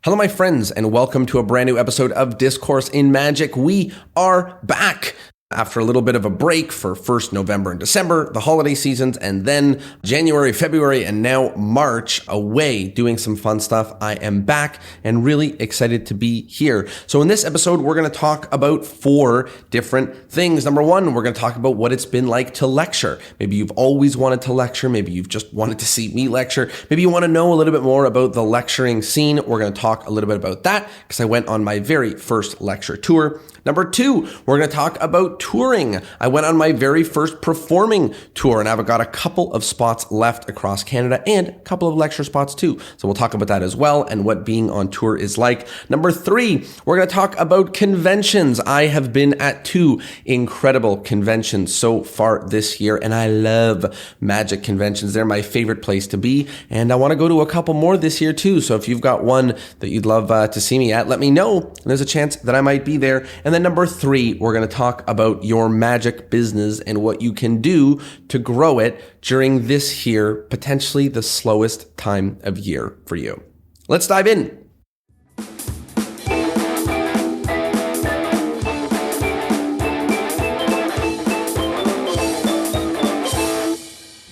Hello, my friends, and welcome to a brand new episode of Discourse in Magic. We are back after a little bit of a break for first November and December, the holiday seasons, and then January, February, and now March away doing some fun stuff. I am back and really excited to be here. So in this episode, we're going to talk about 4 different things. Number 1, we're going to talk about what it's been like to lecture. Maybe you've always wanted to lecture. Maybe you've just wanted to see me lecture. Maybe you want to know a little bit more about the lecturing scene. We're going to talk a little bit about that because I went on my very first lecture tour. Number 2, we're going to talk about touring. I went on my very first performing tour and I've got a couple of spots left across Canada and a couple of lecture spots too. So we'll talk about that as well and what being on tour is like. Number 3, we're going to talk about conventions. I have been at 2 incredible conventions so far this year and I love magic conventions. They're my favorite place to be and I want to go to a couple more this year too. So if you've got one that you'd love to see me at, let me know. And there's a chance that I might be there. And then number 3, we're going to talk about your magic business and what you can do to grow it during this here, potentially the slowest time of year for you. Let's dive in.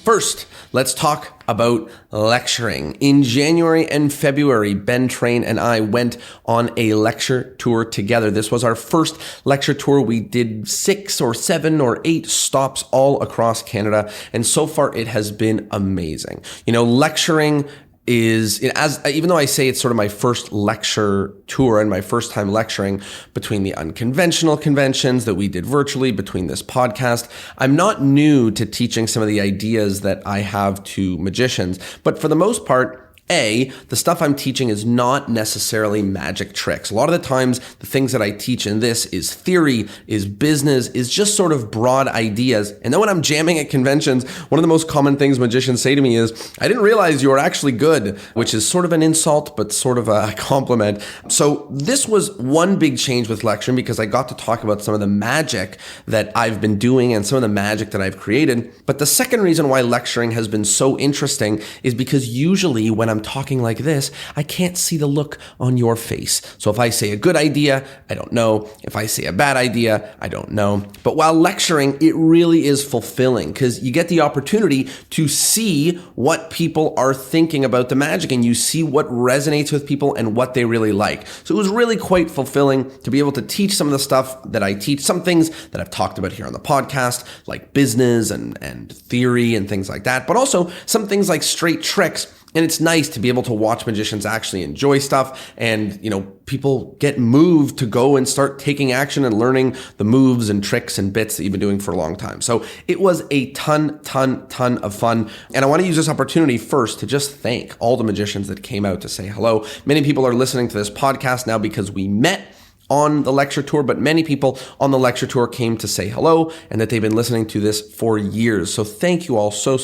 First, let's talk about lecturing. In January and February, Ben Train and I went on a lecture tour together. This was our first lecture tour. We did 6 or 7 or 8 stops all across Canada, and so far it has been amazing. You know, lecturing is, even though I say it's sort of my first lecture tour and my first time lecturing, between the unconventional conventions that we did virtually, between this podcast, I'm not new to teaching some of the ideas that I have to magicians, but for the most part, the stuff I'm teaching is not necessarily magic tricks. A lot of the times, the things that I teach in this is theory, is business, is just sort of broad ideas. And then when I'm jamming at conventions, one of the most common things magicians say to me is, I didn't realize you were actually good, which is sort of an insult, but sort of a compliment. So this was one big change with lecturing because I got to talk about some of the magic that I've been doing and some of the magic that I've created. But the second reason why lecturing has been so interesting is because usually when I'm talking like this, I can't see the look on your face. So if I say a good idea, I don't know. If I say a bad idea, I don't know. But while lecturing, it really is fulfilling because you get the opportunity to see what people are thinking about the magic and you see what resonates with people and what they really like. So it was really quite fulfilling to be able to teach some of the stuff that I teach, some things that I've talked about here on the podcast, like business and theory and things like that, but also some things like straight tricks. And it's nice to be able to watch magicians actually enjoy stuff and, you know, people get moved to go and start taking action and learning the moves and tricks and bits that you've been doing for a long time. So it was a ton of fun. And I want to use this opportunity first to just thank all the magicians that came out to say hello. Many people are listening to this podcast now because we met on the lecture tour, but many people on the lecture tour came to say hello and that they've been listening to this for years. So thank you all so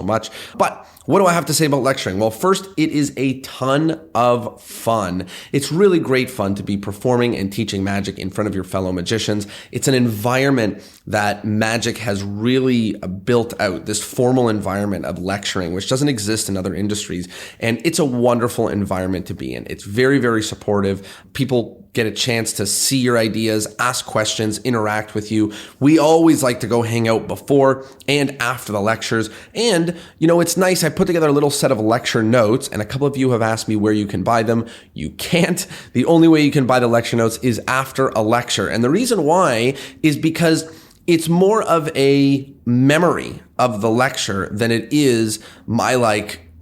much. But what do I have to say about lecturing? Well, first, it is a ton of fun. It's really great fun to be performing and teaching magic in front of your fellow magicians. It's an environment that magic has really built out, this formal environment of lecturing, which doesn't exist in other industries. And it's a wonderful environment to be in. It's very supportive. People get a chance to see your ideas, ask questions, interact with you. We always like to go hang out before and after the lectures. And, you know, it's nice. I put together a little set of lecture notes, and a couple of you have asked me where you can buy them. You can't. The only way you can buy the lecture notes is after a lecture. And the reason why is because it's more of a memory of the lecture than it is my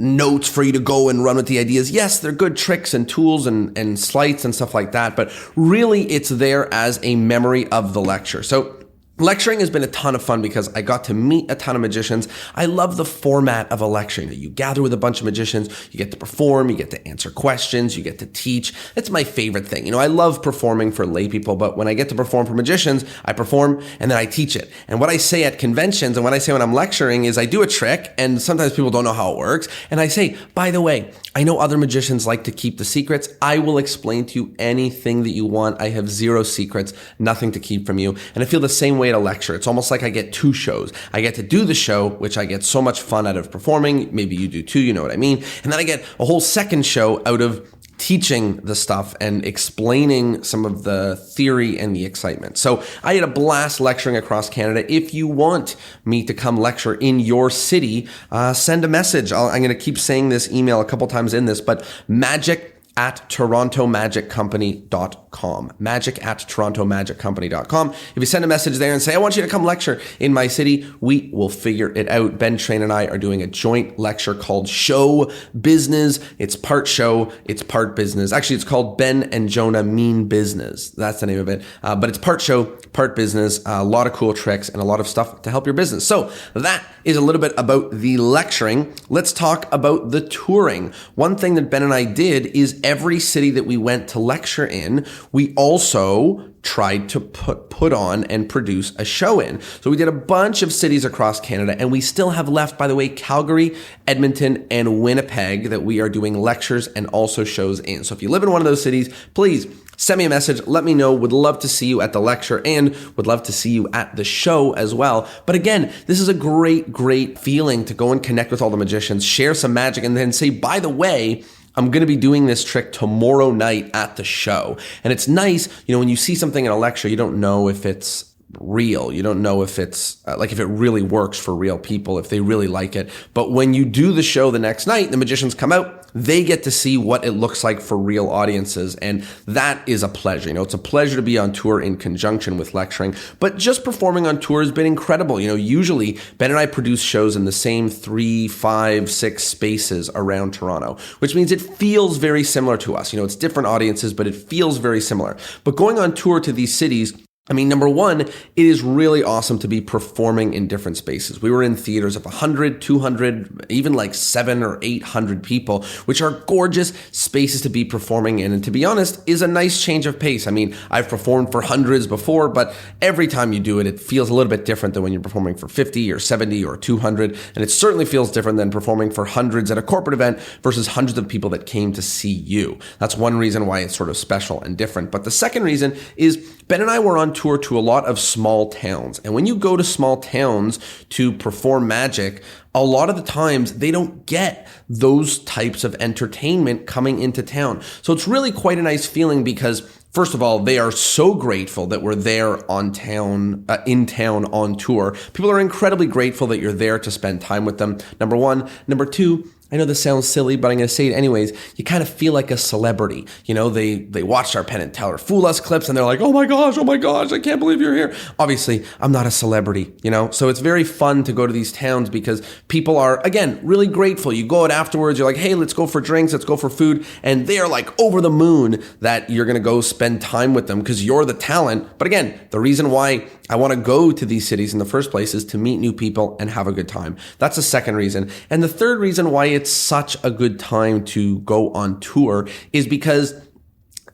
notes for you to go and run with the ideas. Yes, they're good tricks and tools and sleights and stuff like that, but really it's there as a memory of the lecture. So lecturing has been a ton of fun because I got to meet a ton of magicians. I love the format of a lecture. You gather with a bunch of magicians, you get to perform, you get to answer questions, you get to teach. That's my favorite thing. You know, I love performing for lay people, but when I get to perform for magicians, I perform and then I teach it. And what I say at conventions and what I say when I'm lecturing is I do a trick and sometimes people don't know how it works. And I say, by the way, I know other magicians like to keep the secrets. I will explain to you anything that you want. I have 0 secrets, nothing to keep from you. And I feel the same way at a lecture. It's almost like I get 2 shows. I get to do the show, which I get so much fun out of performing. Maybe you do too, you know what I mean? And then I get a whole second show out of teaching the stuff and explaining some of the theory and the excitement. So I had a blast lecturing across Canada. If you want me to come lecture in your city, send a message. I'm going to keep saying this email a couple times in this, but magic@torontomagiccompany.com. magic@torontomagiccompany.com. If you send a message there and say, I want you to come lecture in my city, we will figure it out. Ben Train and I are doing a joint lecture called Show Business. It's part show, it's part business. Actually, it's called Ben and Jonah Mean Business. That's the name of it. But it's part show, part business, a lot of cool tricks and a lot of stuff to help your business. So that is a little bit about the lecturing. Let's talk about the touring. One thing that Ben and I did is every city that we went to lecture in, we also tried to put on and produce a show in. So we did a bunch of cities across Canada, and we still have left, by the way, Calgary, Edmonton, and Winnipeg that we are doing lectures and also shows in. So if you live in one of those cities, please send me a message. Let me know. Would love to see you at the lecture and would love to see you at the show as well. But again, this is a great feeling to go and connect with all the magicians, share some magic, and then say, by the way, I'm going to be doing this trick tomorrow night at the show. And it's nice, when you see something in a lecture, you don't know if it's real. You don't know if it's if it really works for real people, if they really like it. But when you do the show the next night, the magicians come out, they get to see what it looks like for real audiences. And that is a pleasure. It's a pleasure to be on tour in conjunction with lecturing. But just performing on tour has been incredible. Usually Ben and I produce shows in the same 3, 5, 6 spaces around Toronto, which means it feels very similar to us. It's different audiences, but it feels very similar. But going on tour to these cities, number one, it is really awesome to be performing in different spaces. We were in theaters of 100, 200, even like 700 or 800 people, which are gorgeous spaces to be performing in. And to be honest, is a nice change of pace. I've performed for hundreds before, but every time you do it, it feels a little bit different than when you're performing for 50 or 70 or 200. And it certainly feels different than performing for hundreds at a corporate event versus hundreds of people that came to see you. That's one reason why it's sort of special and different. But the second reason is Ben and I were on tour to a lot of small towns. And when you go to small towns to perform magic, a lot of the times they don't get those types of entertainment coming into town. So it's really quite a nice feeling because first of all, they are so grateful that we're there in town on tour. People are incredibly grateful that you're there to spend time with them. Number one. Number two, I know this sounds silly, but I'm going to say it anyways. You kind of feel like a celebrity. They watched our Penn and Teller Fool Us clips and they're like, oh my gosh, I can't believe you're here. Obviously, I'm not a celebrity, So it's very fun to go to these towns because people are, again, really grateful. You go out afterwards, you're like, hey, let's go for drinks, let's go for food. And they are like over the moon that you're going to go spend time with them because you're the talent. But again, the reason why I want to go to these cities in the first place is to meet new people and have a good time. That's the second reason. And the third reason why it's such a good time to go on tour is because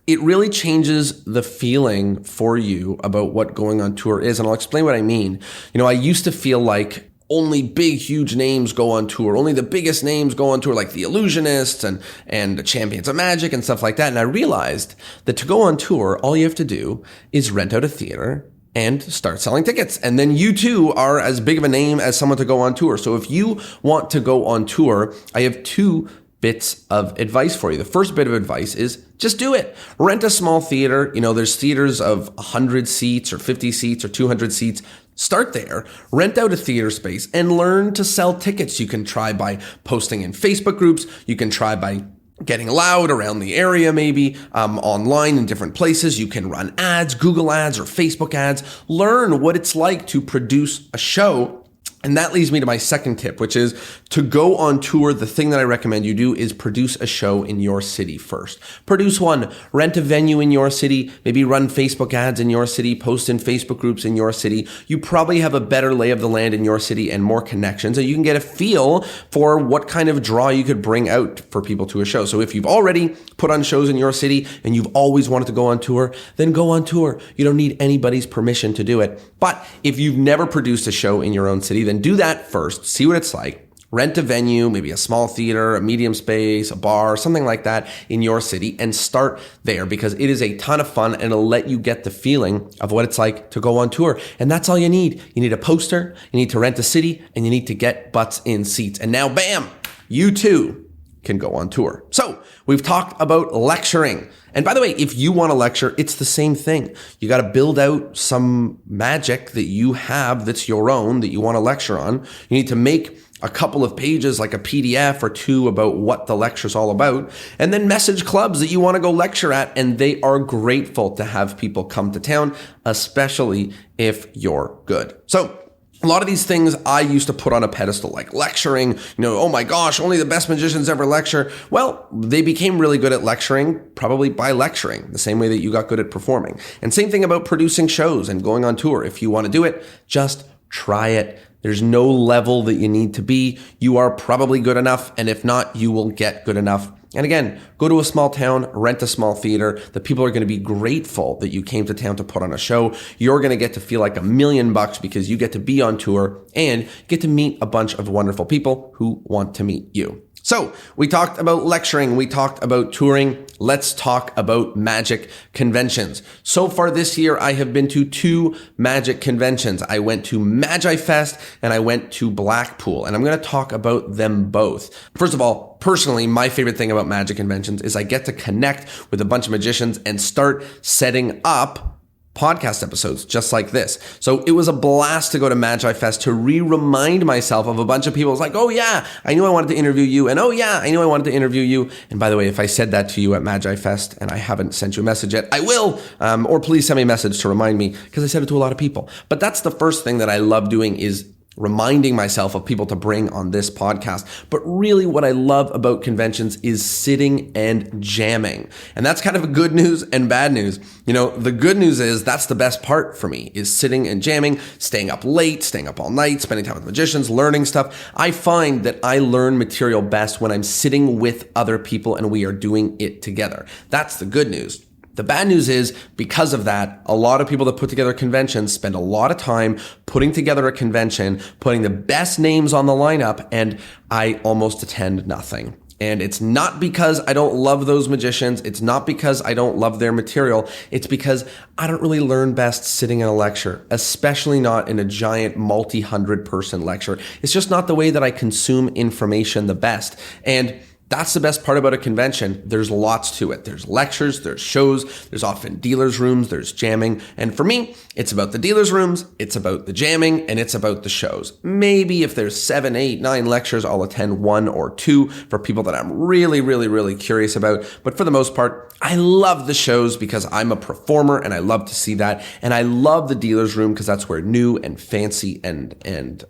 it really changes the feeling for you about what going on tour is. And I'll explain what I mean. I used to feel like only big, huge names go on tour. Only the biggest names go on tour, like the Illusionists and the Champions of Magic and stuff like that. And I realized that to go on tour, all you have to do is rent out a theater and start selling tickets. And then you too are as big of a name as someone to go on tour. So if you want to go on tour, I have 2 bits of advice for you. The first bit of advice is just do it. Rent a small theater. There's theaters of 100 seats or 50 seats or 200 seats. Start there, rent out a theater space and learn to sell tickets. You can try by posting in Facebook groups. You can try by getting loud around the area, maybe online in different places. You can run ads, Google ads or Facebook ads. Learn what it's like to produce a show. And that leads me to my second tip, which is to go on tour. The thing that I recommend you do is produce a show in your city first. Produce one, rent a venue in your city, maybe run Facebook ads in your city, post in Facebook groups in your city. You probably have a better lay of the land in your city and more connections, and you can get a feel for what kind of draw you could bring out for people to a show. So if you've already put on shows in your city and you've always wanted to go on tour, then go on tour. You don't need anybody's permission to do it. But if you've never produced a show in your own city, then do that first. See what it's like. Rent a venue, maybe a small theater, a medium space, a bar, something like that in your city, and start there because it is a ton of fun and it'll let you get the feeling of what it's like to go on tour. And that's all you need. You need a poster, you need to rent a city, and you need to get butts in seats. And now, bam, you too can go on tour. So we've talked about lecturing. And by the way, if you want to lecture, it's the same thing. You got to build out some magic that you have that's your own that you want to lecture on. You need to make a couple of pages, like a PDF or two, about what the lecture's all about, and then message clubs that you want to go lecture at, and they are grateful to have people come to town, especially if you're good. So a lot of these things I used to put on a pedestal, like lecturing, oh my gosh, only the best magicians ever lecture. Well, they became really good at lecturing, probably by lecturing, the same way that you got good at performing. And same thing about producing shows and going on tour. If you want to do it, just try it. There's no level that you need to be. You are probably good enough, and if not, you will get good enough. And again, go to a small town, rent a small theater. The people are going to be grateful that you came to town to put on a show. You're going to get to feel like $1 million because you get to be on tour and get to meet a bunch of wonderful people who want to meet you. So we talked about lecturing, we talked about touring. Let's talk about magic conventions. So far this year, I have been to 2 magic conventions. I went to Magifest and I went to Blackpool, and I'm going to talk about them both. First of all, personally, my favorite thing about magic conventions is I get to connect with a bunch of magicians and start setting up podcast episodes just like this. So it was a blast to go to Magifest to remind myself of a bunch of people. It's like, oh yeah, I knew I wanted to interview you. And oh yeah, I knew I wanted to interview you. And by the way, if I said that to you at Magifest and I haven't sent you a message yet, I will. Or please send me a message to remind me, because I said it to a lot of people. But that's the first thing that I love doing, is reminding myself of people to bring on this podcast. But really what I love about conventions is sitting and jamming. And that's kind of a good news and bad news. The good news is that's the best part for me, is sitting and jamming, staying up late, staying up all night, spending time with magicians, learning stuff. I find that I learn material best when I'm sitting with other people and we are doing it together. That's the good news. The bad news is, because of that, a lot of people that put together conventions spend a lot of time putting together a convention, putting the best names on the lineup, and I almost attend nothing. And it's not because I don't love those magicians. It's not because I don't love their material. It's because I don't really learn best sitting in a lecture, especially not in a giant multi-100 person lecture. It's just not the way that I consume information the best. And that's the best part about a convention. There's lots to it. There's lectures, there's shows, there's often dealers' rooms, there's jamming. And for me, it's about the dealers' rooms, it's about the jamming, and it's about the shows. Maybe if there's 7, 8, 9 lectures, I'll attend 1 or 2 for people that I'm really, really, really curious about. But for the most part, I love the shows because I'm a performer and I love to see that. And I love the dealer's room because that's where new and fancy and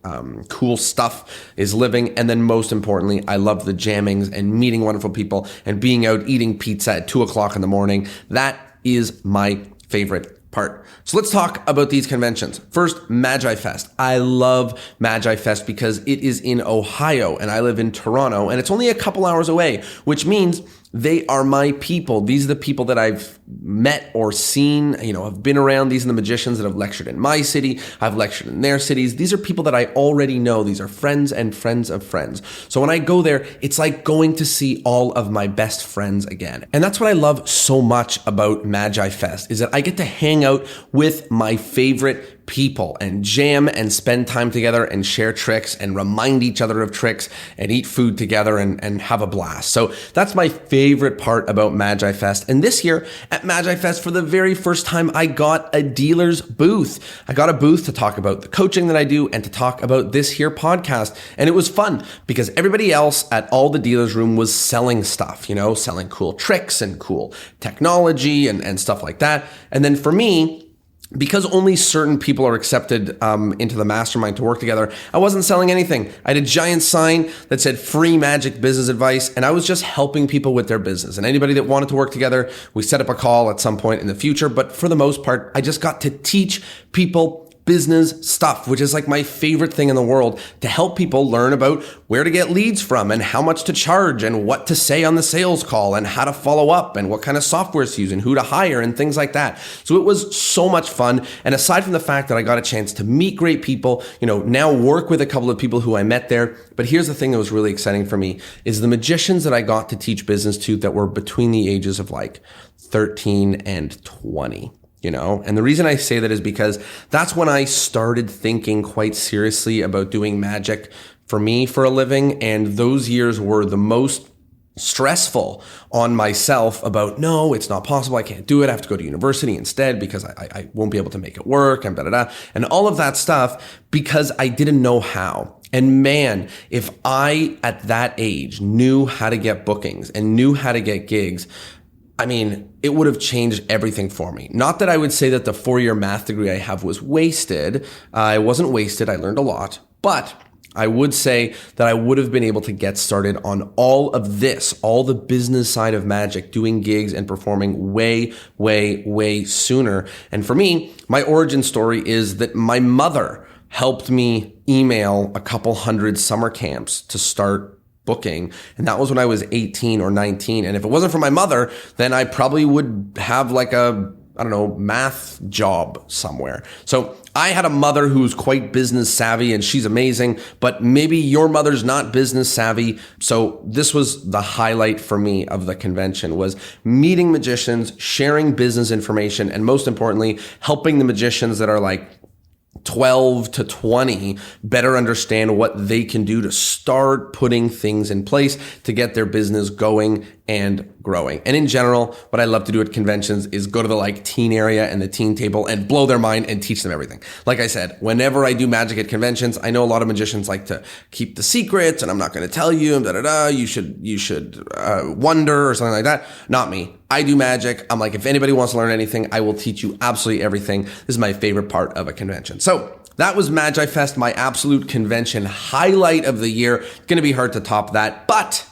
cool stuff is living. And then most importantly, I love the jammings and meeting wonderful people and being out eating pizza at 2:00 in the morning. That is my favorite part. So let's talk about these conventions. First, Magifest. I love Magifest because it is in Ohio and I live in Toronto, and it's only a couple hours away, which means they are my people. These are the people that I've met or seen, have been around. These are the magicians that have lectured in my city. I've lectured in their cities. These are people that I already know. These are friends and friends of friends. So when I go there, it's like going to see all of my best friends again. And that's what I love so much about Magifest, is that I get to hang out with my favorite people and jam and spend time together and share tricks and remind each other of tricks and eat food together and have a blast. So that's my favorite part about Magifest. And this year at Magifest, for the very first time, I got a dealer's booth. I got a booth to talk about the coaching that I do and to talk about this here podcast. And it was fun because everybody else at all the dealers' room was selling stuff, selling cool tricks and cool technology and stuff like that. And then for me, because only certain people are accepted into the mastermind to work together, I wasn't selling anything. I had a giant sign that said free magic business advice, and I was just helping people with their business. And anybody that wanted to work together, we set up a call at some point in the future. But for the most part, I just got to teach people business stuff, which is like my favorite thing in the world, to help people learn about where to get leads from and how much to charge and what to say on the sales call and how to follow up and what kind of software to use and who to hire and things like that. So it was so much fun. And aside from the fact that I got a chance to meet great people, now work with a couple of people who I met there. But here's the thing that was really exciting for me is the magicians that I got to teach business to that were between the ages of like 13 and 20. And the reason I say that is because that's when I started thinking quite seriously about doing magic for me for a living. And those years were the most stressful on myself about, no, it's not possible. I can't do it. I have to go to university instead because I won't be able to make it work and and all of that stuff because I didn't know how. And man, if I at that age knew how to get bookings and knew how to get gigs, I mean, it would have changed everything for me. Not that I would say that the 4-year math degree I have was wasted. It wasn't wasted. I learned a lot, but I would say that I would have been able to get started on all of this, all the business side of magic, doing gigs and performing way, way, way sooner. And for me, my origin story is that my mother helped me email a couple hundred summer camps to start booking. And that was when I was 18 or 19. And if it wasn't for my mother, then I probably would have like a math job somewhere. So I had a mother who's quite business savvy and she's amazing, but maybe your mother's not business savvy. So this was the highlight for me of the convention, was meeting magicians, sharing business information, and most importantly, helping the magicians that are like 12 to 20 better understand what they can do to start putting things in place to get their business going and growing. And in general, what I love to do at conventions is go to the like teen area and the teen table and blow their mind and teach them everything. Like I said, whenever I do magic at conventions, I know a lot of magicians like to keep the secrets and I'm not going to tell you, you should wonder or something like that. Not me. I do magic. I'm like, if anybody wants to learn anything, I will teach you absolutely everything. This is my favorite part of a convention. So that was Magifest, my absolute convention highlight of the year. It's going to be hard to top that, but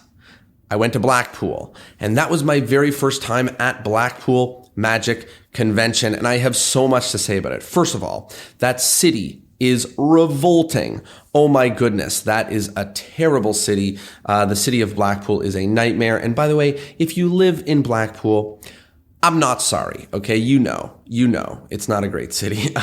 I went to Blackpool, and that was my very first time at Blackpool Magic Convention, and I have so much to say about it. First of all, that city is revolting. Oh my goodness, that is a terrible city. The city of Blackpool is a nightmare. And by the way, if you live in Blackpool, I'm not sorry, okay? You know, it's not a great city.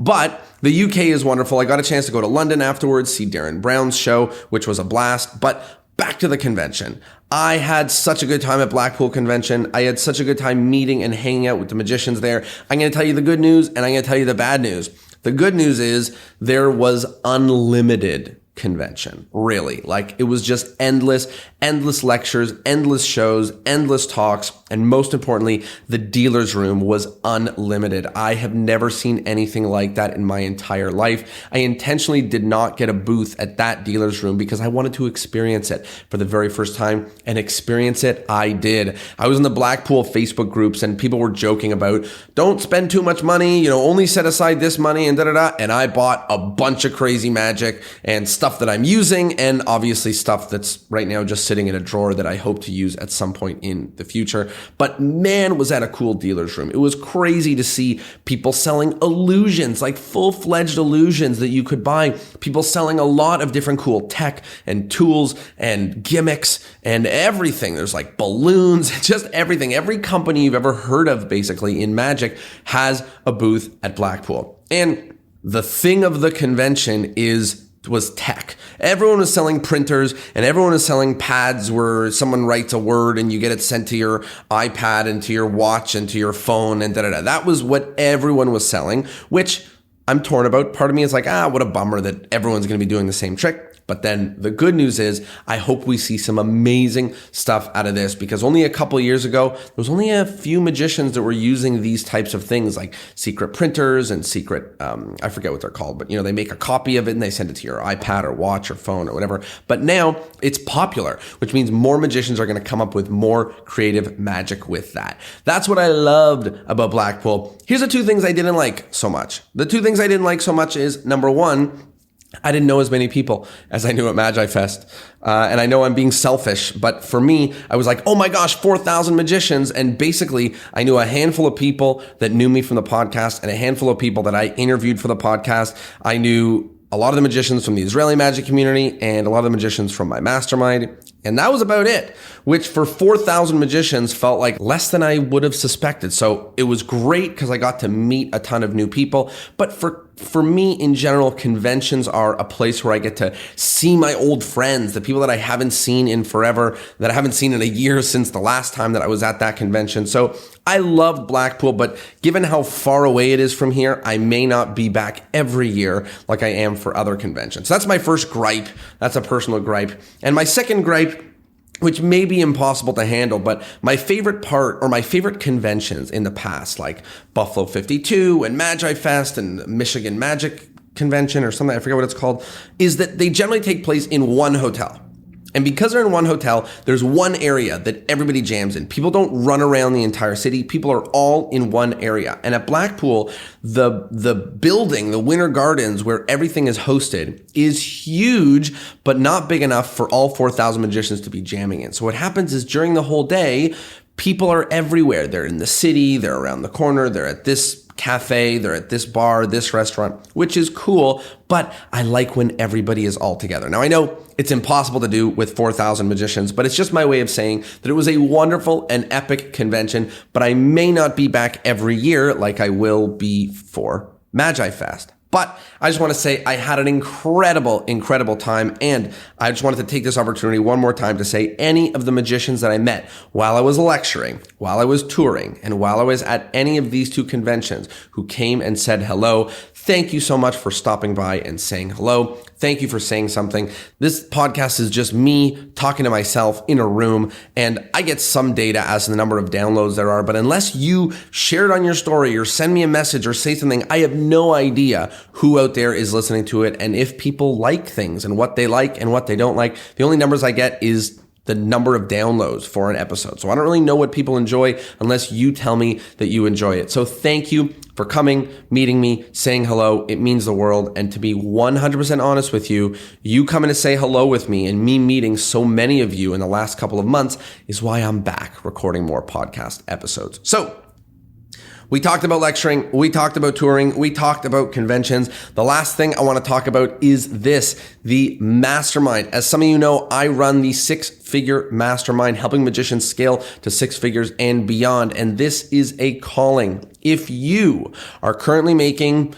But the UK is wonderful. I got a chance to go to London afterwards, see Darren Brown's show, which was a blast. But back to the convention. I had such a good time at Blackpool Convention. I had such a good time meeting and hanging out with the magicians there. I'm going to tell you the good news and I'm going to tell you the bad news. The good news is there was unlimited convention, really. Like, it was just endless lectures, endless shows, endless talks, and most importantly, the dealer's room was unlimited. I have never seen anything like that in my entire life. I intentionally did not get a booth at that dealer's room because I wanted to experience it for the very first time, and experience it I did. I was in the Blackpool Facebook groups and people were joking about, don't spend too much money, only set aside this money and and I bought a bunch of crazy magic and stuff that I'm using, and obviously stuff that's right now just sitting in a drawer that I hope to use at some point in the future. But man, was that a cool dealer's room. It was crazy to see people selling illusions, like full-fledged illusions that you could buy. People selling a lot of different cool tech and tools and gimmicks and everything. There's like balloons, just everything. Every company you've ever heard of basically in magic has a booth at Blackpool. And the thing of the convention was tech. Everyone was selling printers and everyone was selling pads where someone writes a word and you get it sent to your iPad and to your watch and to your phone and That was what everyone was selling, which I'm torn about. Part of me is like, what a bummer that everyone's going to be doing the same trick. But then the good news is I hope we see some amazing stuff out of this, because only a couple of years ago, there was only a few magicians that were using these types of things like secret printers and secret, I forget what they're called, but they make a copy of it and they send it to your iPad or watch or phone or whatever. But now it's popular, which means more magicians are going to come up with more creative magic with that. That's what I loved about Blackpool. Here's the two things I didn't like so much. The two things I didn't like so much is, number one, I didn't know as many people as I knew at Magifest. And I know I'm being selfish, but for me, I was like, oh my gosh, 4,000 magicians. And basically, I knew a handful of people that knew me from the podcast and a handful of people that I interviewed for the podcast. I knew a lot of the magicians from the Israeli magic community and a lot of the magicians from my mastermind. And that was about it, which for 4,000 magicians felt like less than I would have suspected. So it was great because I got to meet a ton of new people. But for me, in general, conventions are a place where I get to see my old friends, the people that I haven't seen in forever, that I haven't seen in a year since the last time that I was at that convention. So I loved Blackpool, but given how far away it is from here, I may not be back every year like I am for other conventions. So that's my first gripe. That's a personal gripe. And my second gripe which may be impossible to handle. But my favorite part, or my favorite conventions in the past, like Buffalo 52 and Magifest and Michigan Magic Convention or something, I forget what it's called, is that they generally take place in one hotel. And because they're in one hotel, there's one area that everybody jams in. People don't run around the entire city. People are all in one area. And at Blackpool, the building, the Winter Gardens, where everything is hosted, is huge, but not big enough for all 4,000 magicians to be jamming in. So what happens is during the whole day, people are everywhere. They're in the city, they're around the corner, they're at this cafe, they're at this bar, this restaurant, which is cool, but I like when everybody is all together. Now, I know it's impossible to do with 4,000 magicians, but it's just my way of saying that it was a wonderful and epic convention, but I may not be back every year like I will be for Magifest. But I just want to say I had an incredible time, and I just wanted to take this opportunity one more time to say any of the magicians that I met while I was lecturing, while I was touring, and while I was at any of these two conventions who came and said hello, thank you so much for stopping by and saying hello. Thank you for saying something. This podcast is just me talking to myself in a room, and I get some data as to the number of downloads there are, but unless you share it on your story or send me a message or say something, I have no idea who out there is listening to it and if people like things and what they like and what they don't like. The only numbers I get is the number of downloads for an episode. So I don't really know what people enjoy unless you tell me that you enjoy it. So thank you for coming, meeting me, saying hello. It means the world. And to be 100% honest with you, you coming to say hello with me and me meeting so many of you in the last couple of months is why I'm back recording more podcast episodes. So we talked about lecturing, we talked about touring, we talked about conventions. The last thing I want to talk about is this, the mastermind. As some of you know, I run the six-figure mastermind, helping magicians scale to six figures and beyond. And this is a calling. If you are currently making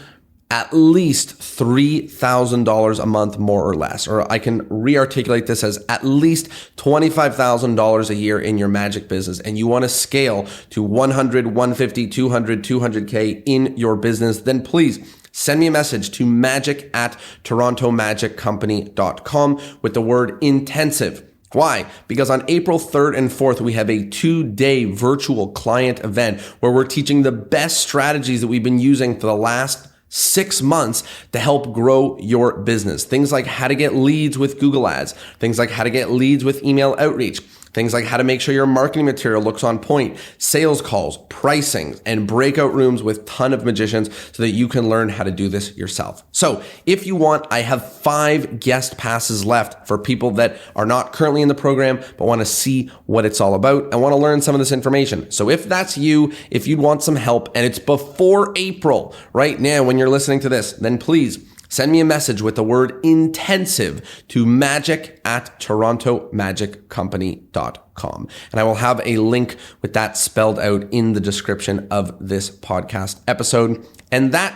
at least $3,000 a month, more or less, or I can re-articulate this as at least $25,000 a year in your magic business, and you want to scale to 100, 150, 200, 200K in your business, then please send me a message to magic@torontomagiccompany.com with the word intensive. Why? Because on April 3rd and 4th, we have a 2-day virtual client event where we're teaching the best strategies that we've been using for the last 6 months to help grow your business. Things like how to get leads with Google Ads, things like how to get leads with email outreach, things like how to make sure your marketing material looks on point, sales calls, pricing, and breakout rooms with ton of magicians so that you can learn how to do this yourself. So if you want, I have 5 guest passes left for people that are not currently in the program, but want to see what it's all about and want to learn some of this information. So if that's you, if you'd want some help and it's before April right now when you're listening to this, then please send me a message with the word intensive to magic@torontomagiccompany.com. And I will have a link with that spelled out in the description of this podcast episode. And that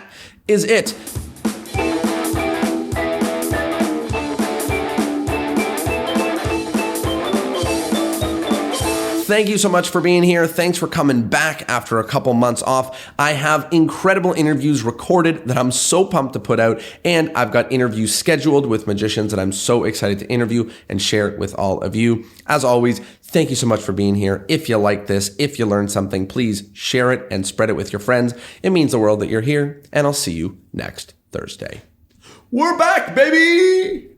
is it. Thank you so much for being here. Thanks for coming back after a couple months off. I have incredible interviews recorded that I'm so pumped to put out, and I've got interviews scheduled with magicians that I'm so excited to interview and share with all of you. As always, thank you so much for being here. If you like this, if you learned something, please share it and spread it with your friends. It means the world that you're here, and I'll see you next Thursday. We're back, baby!